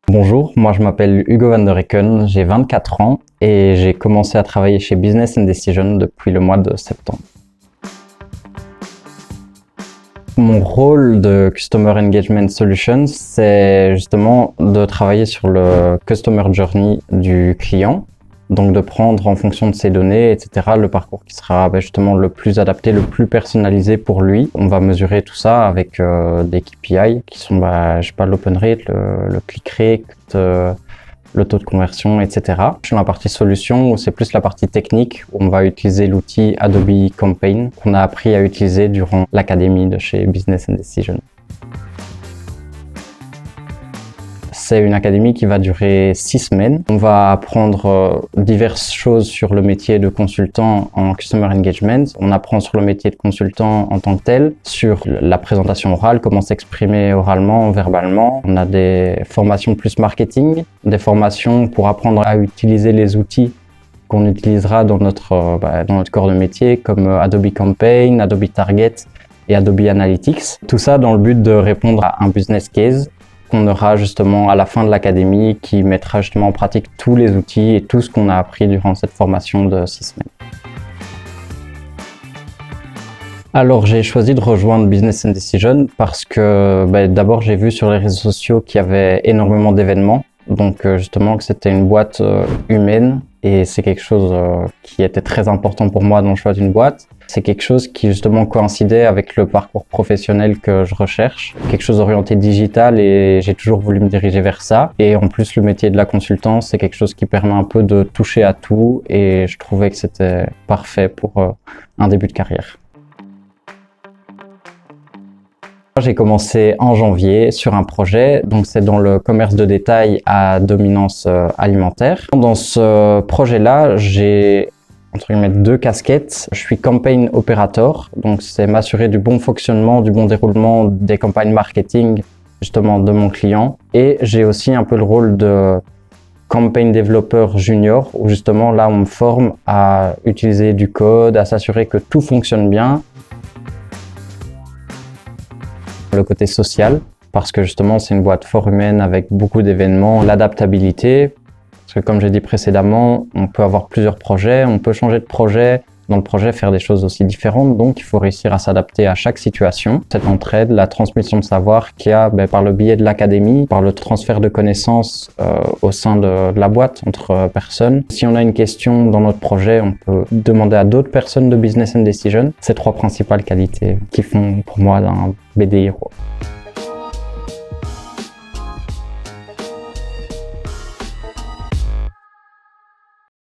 Bonjour, moi je m'appelle Hugo van der Hecken, j'ai 24 ans et j'ai commencé à travailler chez Business Decisions depuis le mois de septembre. Mon rôle de Customer Engagement Solutions, c'est justement de travailler sur le Customer Journey du client. Donc de prendre en fonction de ses données, etc., le parcours qui sera justement le plus adapté, le plus personnalisé pour lui. On va mesurer tout ça avec des KPI qui sont l'open rate, le click rate, le taux de conversion, etc. Sur la partie solution, où c'est plus la partie technique, où on va utiliser l'outil Adobe Campaign qu'on a appris à utiliser durant l'académie de chez Business Decisions. C'est une académie qui va durer 6 semaines. On va apprendre diverses choses sur le métier de consultant en Customer Engagement. On apprend sur le métier de consultant en tant que tel, sur la présentation orale, comment s'exprimer oralement, verbalement. On a des formations plus marketing, des formations pour apprendre à utiliser les outils qu'on utilisera dans notre corps de métier, comme Adobe Campaign, Adobe Target et Adobe Analytics. Tout ça dans le but de répondre à un business case qu'on aura justement à la fin de l'académie, qui mettra justement en pratique tous les outils et tout ce qu'on a appris durant cette formation de 6 semaines. Alors j'ai choisi de rejoindre Business Decisions parce que d'abord j'ai vu sur les réseaux sociaux qu'il y avait énormément d'événements, donc justement que c'était une boîte humaine, et c'est quelque chose qui était très important pour moi dans le choix d'une boîte. C'est quelque chose qui justement coïncidait avec le parcours professionnel que je recherche, quelque chose orienté digital, et j'ai toujours voulu me diriger vers ça. Et en plus, le métier de la consultance, c'est quelque chose qui permet un peu de toucher à tout, et je trouvais que c'était parfait pour un début de carrière. J'ai commencé en janvier sur un projet, donc c'est dans le commerce de détail à dominance alimentaire. Dans ce projet-là, j'ai entre guillemets 2 casquettes. Je suis campaign operator, donc c'est m'assurer du bon fonctionnement, du bon déroulement des campagnes marketing justement de mon client. Et j'ai aussi un peu le rôle de campaign développeur junior, où justement là on me forme à utiliser du code, à s'assurer que tout fonctionne bien. Le côté social, parce que justement c'est une boîte fort humaine avec beaucoup d'événements. L'adaptabilité, parce que comme j'ai dit précédemment, on peut avoir plusieurs projets, on peut changer de projet, dans le projet faire des choses aussi différentes, donc il faut réussir à s'adapter à chaque situation. Cette entraide, la transmission de savoir qu'il y a par le biais de l'académie, par le transfert de connaissances au sein de la boîte entre personnes. Si on a une question dans notre projet, on peut demander à d'autres personnes de Business Decisions. Ces 3 principales qualités qui font pour moi un BD héros.